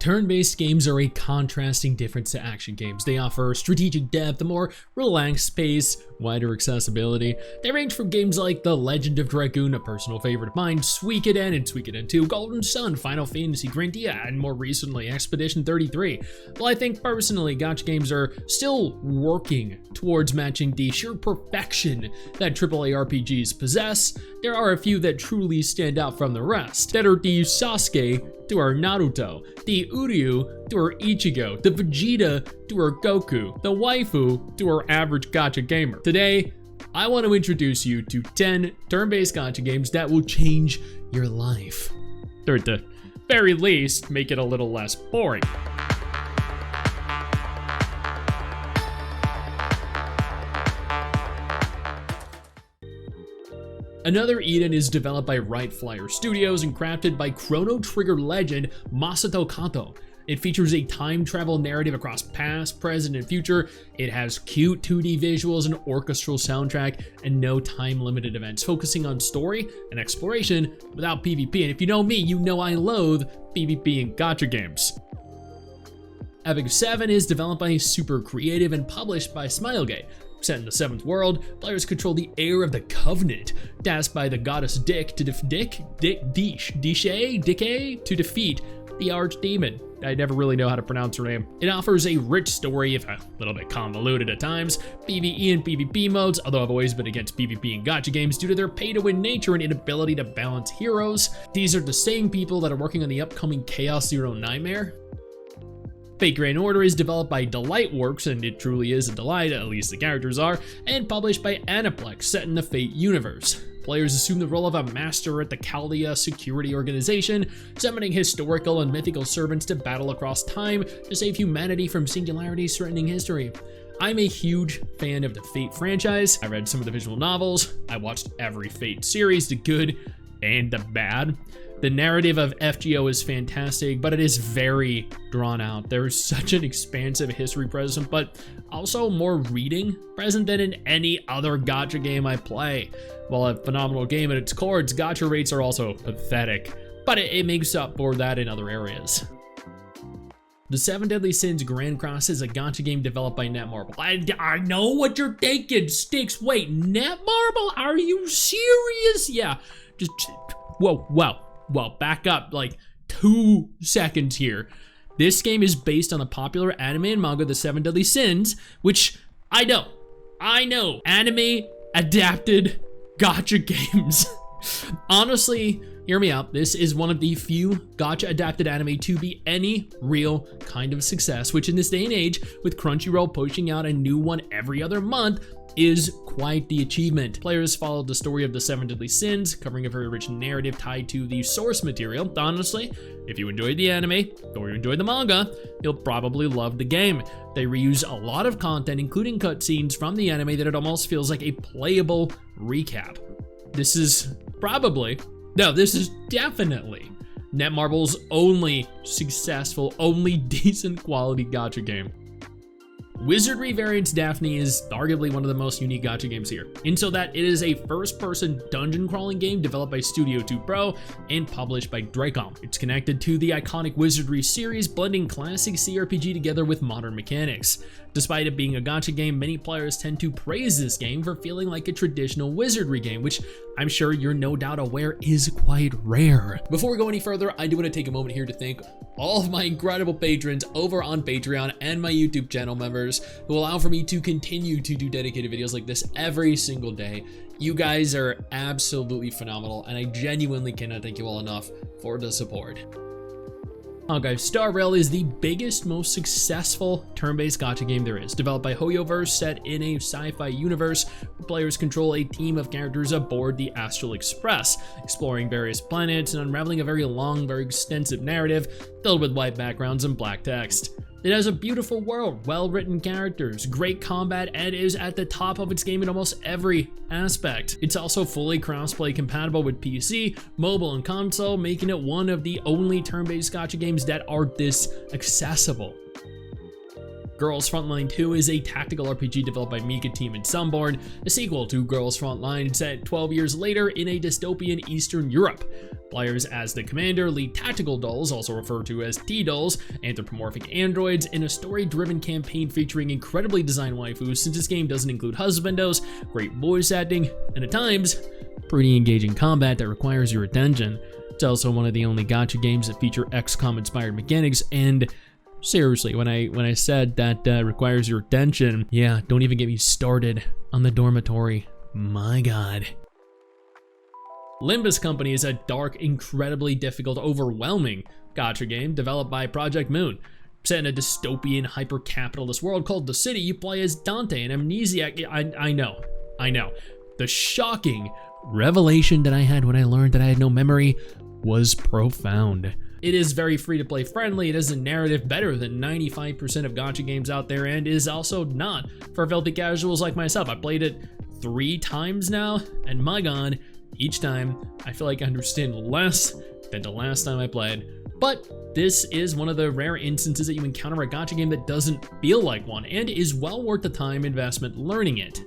Turn-based games are a contrasting difference to action games. They offer strategic depth, a more relaxed pace, wider accessibility. They range from games like The Legend of Dragoon, a personal favorite of mine, Suikoden and Suikoden 2, Golden Sun, Final Fantasy Grandia, and more recently Expedition 33. While I think personally gacha games are still working towards matching the sheer perfection that AAA RPGs possess, there are a few that truly stand out from the rest, that are the Sasuke to our Naruto, the Uryu to our Ichigo, the Vegeta to our Goku, the waifu to our average gacha gamer. Today, I want to introduce you to 10 turn-based gacha games that will change your life, or at the very least, make it a little less boring. Another Eden is developed by Right Flyer Studios and crafted by Chrono Trigger legend Masato Kato. It features a time travel narrative across past, present, and future. It has cute 2D visuals, an orchestral soundtrack, and no time-limited events, focusing on story and exploration without PvP. And if you know me, you know I loathe PvP in gacha games. Epic 7 is developed by Super Creative and published by Smilegate. Set in the 7th world, players control the heir of the Covenant, tasked by the goddess Dike to defeat the archdemon. I never really know how to pronounce her name. It offers a rich story, if a little bit convoluted at times, PvE and PvP modes, although I've always been against PvP in gacha games due to their pay-to-win nature and inability to balance heroes. These are the same people that are working on the upcoming Chaos Zero Nightmare. Fate Grand Order is developed by Delightworks, and it truly is a delight, at least the characters are, and published by Aniplex, set in the Fate universe. Players assume the role of a master at the Chaldea security organization, summoning historical and mythical servants to battle across time to save humanity from singularities threatening history. I'm a huge fan of the Fate franchise. I read some of the visual novels, I watched every Fate series, the good and the bad. The narrative of FGO is fantastic, but it is very drawn out. There's such an expansive history present, but also more reading present than in any other gacha game I play. While a phenomenal game at its core, its gacha rates are also pathetic, but it makes up for that in other areas. The Seven Deadly Sins Grand Cross is a gacha game developed by Netmarble. I know what you're thinking, Stix. Wait, Netmarble? Are you serious? Yeah, just, whoa. Well, back up like 2 seconds here. This game is based on the popular anime and manga The Seven Deadly Sins, which I know, anime adapted gacha games. Honestly, hear me out, this is one of the few gacha adapted anime to be any real kind of success, which in this day and age, with Crunchyroll pushing out a new one every other month, is quite the achievement. Players followed the story of the Seven Deadly Sins, covering a very rich narrative tied to the source material. Honestly, if you enjoyed the anime or you enjoyed the manga, you'll probably love the game. They reuse a lot of content, including cutscenes from the anime, that it almost feels like a playable recap. This is definitely Netmarble's only successful, only decent quality gacha game. Wizardry Variants Daphne is arguably one of the most unique gacha games here, in so that it is a first-person dungeon crawling game developed by Studio 2 Pro and published by Dracom. It's connected to the iconic Wizardry series, blending classic CRPG together with modern mechanics. Despite it being a gacha game, many players tend to praise this game for feeling like a traditional Wizardry game, which I'm sure you're no doubt aware is quite rare. Before we go any further, I do want to take a moment here to thank all of my incredible patrons over on Patreon and my YouTube channel members who allow for me to continue to do dedicated videos like this every single day. You guys are absolutely phenomenal, and I genuinely cannot thank you all enough for the support. Honkai Star Rail is the biggest, most successful turn-based gacha game there is. Developed by Hoyoverse, set in a sci-fi universe where players control a team of characters aboard the Astral Express, exploring various planets and unraveling a very long, very extensive narrative filled with white backgrounds and black text. It has a beautiful world, well-written characters, great combat, and is at the top of its game in almost every aspect. It's also fully cross-play compatible with PC, mobile, and console, making it one of the only turn-based gacha games that are this accessible. Girls Frontline 2 is a tactical RPG developed by Mika Team and Sunborn, a sequel to Girls Frontline set 12 years later in a dystopian Eastern Europe. Players as the commander lead tactical dolls, also referred to as T-dolls, anthropomorphic androids, in a story-driven campaign featuring incredibly designed waifus, since this game doesn't include husbandos, great voice acting, and at times, pretty engaging combat that requires your attention. It's also one of the only gacha games that feature XCOM-inspired mechanics, and seriously, when I said that requires your attention, yeah, don't even get me started on the dormitory. My god. Limbus Company is a dark, incredibly difficult, overwhelming gacha game developed by Project Moon. Set in a dystopian, hyper-capitalist world called The City, you play as Dante, an amnesiac. I know. The shocking revelation that I had when I learned that I had no memory was profound. It is very free-to-play friendly, it has a narrative better than 95% of gacha games out there, and is also not for filthy casuals like myself. I played it 3 times now, and my god, each time I feel like I understand less than the last time I played. But this is one of the rare instances that you encounter a gacha game that doesn't feel like one, and is well worth the time investment learning it.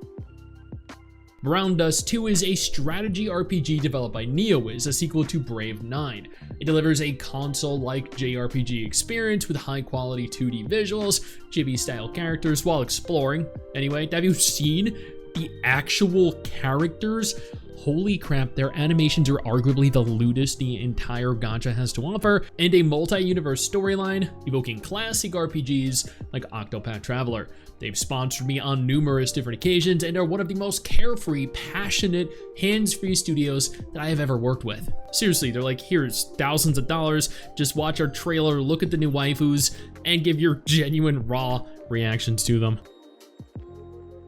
Brown Dust 2 is a strategy RPG developed by NeoWiz, a sequel to Brave 9. It delivers a console-like JRPG experience with high-quality 2D visuals, chibi-style characters while exploring. Anyway, have you seen the actual characters? Holy crap, their animations are arguably the lewdest the entire gacha has to offer, and a multi-universe storyline evoking classic RPGs like Octopath Traveler. They've sponsored me on numerous different occasions and are one of the most carefree, passionate, hands-free studios that I have ever worked with. Seriously, they're like, here's thousands of dollars, just watch our trailer, look at the new waifus, and give your genuine, raw reactions to them.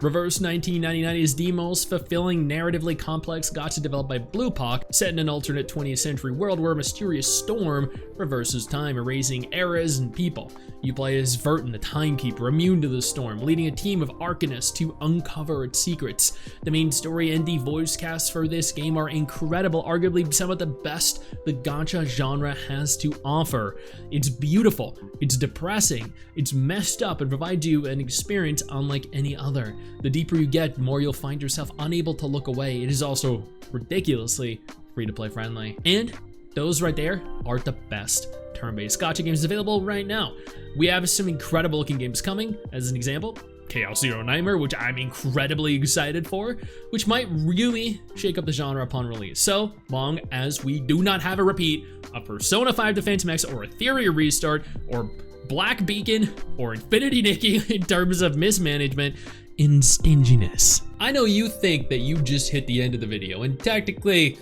Reverse 1999 is the most fulfilling, narratively complex gacha developed by Bluepock, set in an alternate 20th century world where a mysterious storm reverses time, erasing eras and people. You play as Vertin, the timekeeper, immune to the storm, leading a team of arcanists to uncover its secrets. The main story and the voice cast for this game are incredible, arguably some of the best the gacha genre has to offer. It's beautiful, it's depressing, it's messed up, and provides you an experience unlike any other. The deeper you get, the more you'll find yourself unable to look away. It is also ridiculously free-to-play friendly. And those right there are the best turn-based gacha games available right now. We have some incredible looking games coming. As an example, Chaos Zero Nightmare, which I'm incredibly excited for, which might really shake up the genre upon release. So long as we do not have a repeat of Persona 5 The Phantom X or Etheria Restart or Black Beacon or Infinity Nikki in terms of mismanagement and stinginess. I know you think that you just hit the end of the video, and technically,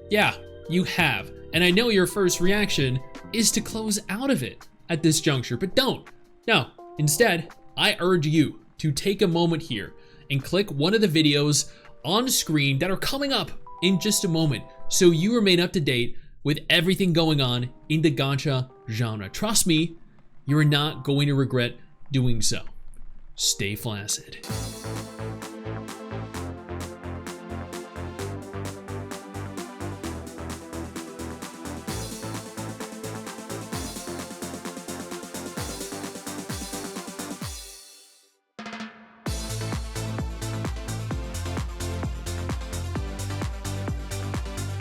yeah, you have. And I know your first reaction is to close out of it at this juncture, but don't. No, instead, I urge you to take a moment here and click one of the videos on screen that are coming up in just a moment so you remain up to date with everything going on in the gacha genre. Trust me, you're not going to regret doing so. Stay flaccid.